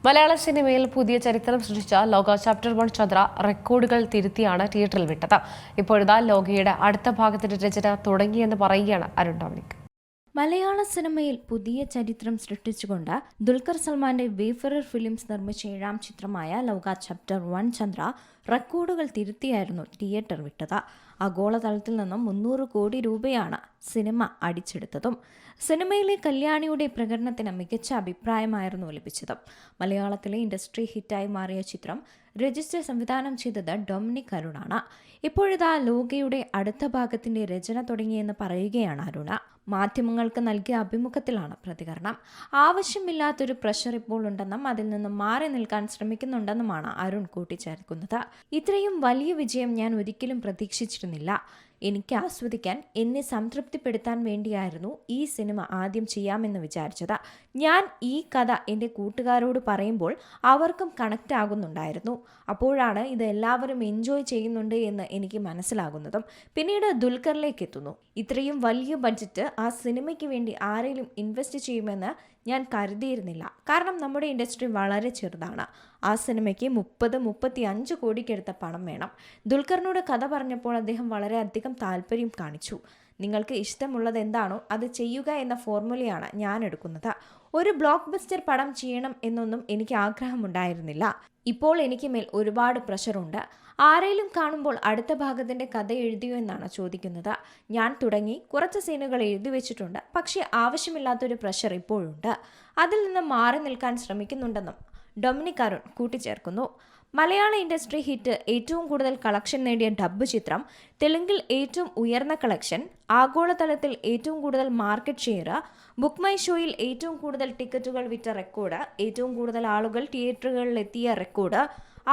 മലയാള സിനിമയിൽ പുതിയ ചരിത്രം സൃഷ്ടിച്ച ലോക ചാപ്റ്റർ 1 ചന്ദ്ര റെക്കോർഡുകൾ തിരുത്തിയാണ് തിയേറ്ററിൽ വിട്ടത്. ഇപ്പോഴിതാ ലോകയുടെ അടുത്ത ഭാഗത്തിന്റെ രചന തുടങ്ങിയെന്ന് പറയുകയാണ് അരുൺ ഡൊമിനിക്. മലയാള സിനിമയിൽ പുതിയ ചരിത്രം സൃഷ്ടിച്ചുകൊണ്ട് ദുൽഖർ സൽമാന്റെ വേഫറർ ഫിലിംസ് നിർമ്മിച്ച 7ാം ചിത്രമായ ലോക ചാപ്റ്റർ 1 ചന്ദ്ര റെക്കോർഡുകൾ തിരുത്തിയായിരുന്നു തിയേറ്റർ വിട്ടത്. ആഗോളതലത്തിൽ നിന്നും 300 കോടി രൂപയാണ് സിനിമ അടിച്ചെടുത്തതും. സിനിമയിലെ കല്യാണിയുടെ പ്രകടനത്തിന് മികച്ച അഭിപ്രായമായിരുന്നു ലഭിച്ചതും. മലയാളത്തിലെ ഇൻഡസ്ട്രി ഹിറ്റായി മാറിയ ചിത്രം രചിച്ച് സംവിധാനം ചെയ്തത് ഡൊമിനിക് അരുണാണ്. ഇപ്പോഴിതാ ലോകയുടെ അടുത്ത ഭാഗത്തിന്റെ രചന തുടങ്ങിയെന്ന് പറയുകയാണ് അരുണ. മാധ്യമങ്ങൾക്ക് നൽകിയ അഭിമുഖത്തിലാണ് പ്രതികരണം. ആവശ്യമില്ലാത്തൊരു പ്രഷർ ഇപ്പോൾ ഉണ്ടെന്നും അതിൽ നിന്നും മാറി നിൽക്കാൻ ശ്രമിക്കുന്നുണ്ടെന്നുമാണ് അരുൺ കൂട്ടിച്ചേർക്കുന്നത്. ഇത്രയും വലിയ വിജയം ഞാൻ ഒരിക്കലും പ്രതീക്ഷിച്ചിരുന്നില്ല. എനിക്ക് ആസ്വദിക്കാൻ, എന്നെ സംതൃപ്തിപ്പെടുത്താൻ വേണ്ടിയായിരുന്നു ഈ സിനിമ ആദ്യം ചെയ്യാമെന്ന് വിചാരിച്ചത്. ഞാൻ ഈ കഥ എൻ്റെ കൂട്ടുകാരോട് പറയുമ്പോൾ അവർക്കും കണക്റ്റ് ആകുന്നുണ്ടായിരുന്നു. അപ്പോഴാണ് ഇത് എല്ലാവരും എൻജോയ് ചെയ്യുന്നുണ്ട് എന്ന് എനിക്ക് മനസ്സിലാകുന്നതും. പിന്നീട് ദുൽഖറിലേക്ക് എത്തുന്നു. ഇത്രയും വലിയ ബഡ്ജറ്റ് ആ സിനിമയ്ക്ക് വേണ്ടി ആരെങ്കിലും ഇൻവെസ്റ്റ് ചെയ്യുമെന്ന് ഞാൻ കരുതിയിരുന്നില്ല. കാരണം നമ്മുടെ ഇൻഡസ്ട്രി വളരെ ചെറുതാണ്. ആ സിനിമയ്ക്ക് 30-35 കോടിക്കെടുത്ത പണം വേണം. ദുൽഖറിനോട് കഥ പറഞ്ഞപ്പോൾ അദ്ദേഹം വളരെയധികം താല്പര്യം കാണിച്ചു. നിങ്ങൾക്ക് ഇഷ്ടമുള്ളത് എന്താണോ അത് ചെയ്യുക എന്ന ഫോർമുലയാണ് ഞാൻ എടുക്കുന്നത്. ഒരു ബ്ലോക്ക് ബസ്റ്റർ പടം ചെയ്യണം എന്നൊന്നും എനിക്ക് ആഗ്രഹമുണ്ടായിരുന്നില്ല. ഇപ്പോൾ എനിക്ക് മേൽ ഒരുപാട് പ്രഷറുണ്ട്. ആരെങ്കിലും കാണുമ്പോൾ അടുത്ത ഭാഗത്തിന്റെ കഥ എഴുതിയോ എന്നാണ് ചോദിക്കുന്നത്. ഞാൻ തുടങ്ങി കുറച്ച് സീനുകൾ എഴുതി വെച്ചിട്ടുണ്ട്. പക്ഷേ ആവശ്യമില്ലാത്തൊരു പ്രഷർ ഇപ്പോഴുണ്ട്. അതിൽ നിന്ന് മാറി നിൽക്കാൻ ശ്രമിക്കുന്നുണ്ടെന്നും ഡൊമിനിക് അരുൺ കൂട്ടിച്ചേർക്കുന്നു. മലയാള ഇൻഡസ്ട്രി ഹിറ്റ്, ഏറ്റവും കൂടുതൽ കളക്ഷൻ നേടിയ ഡബ്ബ് ചിത്രം, തെലുങ്കിൽ ഏറ്റവും ഉയർന്ന കളക്ഷൻ, ആഗോളതലത്തിൽ ഏറ്റവും കൂടുതൽ മാർക്കറ്റ് ഷെയർ, ബുക്ക് മൈ ഷോയിൽ ഏറ്റവും കൂടുതൽ ടിക്കറ്റുകൾ വിറ്റ റെക്കോർഡ്, ഏറ്റവും കൂടുതൽ ആളുകൾ തിയേറ്ററുകളിലെത്തിയ റെക്കോർഡ്,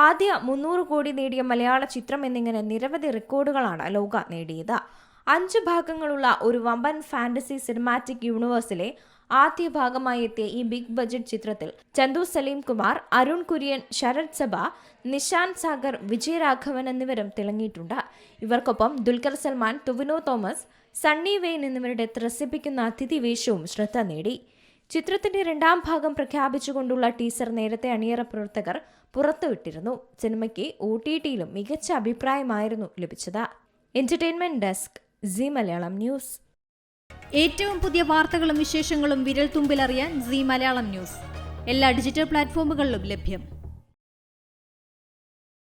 ആദ്യ 300 കോടി നേടിയ മലയാള ചിത്രം എന്നിങ്ങനെ നിരവധി റെക്കോർഡുകളാണ് ലോക നേടിയത്. 5 ഭാഗങ്ങളുള്ള ഒരു വമ്പൻ ഫാന്റസി സിനിമാറ്റിക് യൂണിവേഴ്സിലെ ആദ്യ ഭാഗമായി എത്തിയ ഈ ബിഗ് ബഡ്ജറ്റ് ചിത്രത്തിൽ ചന്തു സലീം കുമാർ, അരുൺ കുര്യൻ, ശരത് സഭ, നിശാന്ത് സാഗർ, വിജയരാഘവൻ എന്നിവരും തിളങ്ങിയിട്ടുണ്ട്. ഇവർക്കൊപ്പം ദുൽഖർ സൽമാൻ, ടൊവിനോ തോമസ്, സണ്ണി വെയിൻ എന്നിവരുടെ ത്രസിപ്പിക്കുന്ന അതിഥി വേഷവും ശ്രദ്ധ നേടി. ചിത്രത്തിന്റെ 2ാം ഭാഗം പ്രഖ്യാപിച്ചുകൊണ്ടുള്ള ടീസർ നേരത്തെ അണിയറ പ്രവർത്തകർ പുറത്തുവിട്ടിരുന്നു. സിനിമയ്ക്ക് OTTയിലും മികച്ച അഭിപ്രായമായിരുന്നു ലഭിച്ചത്. Entertainment desk, Zee Malayalam News. ഏറ്റവും പുതിയ വാർത്തകളും വിശേഷങ്ങളും വിരൽ തുമ്പിലറിയാൻ സീ മലയാളം ന്യൂസ് എല്ലാ ഡിജിറ്റൽ പ്ലാറ്റ്ഫോമുകളിലും ലഭ്യം.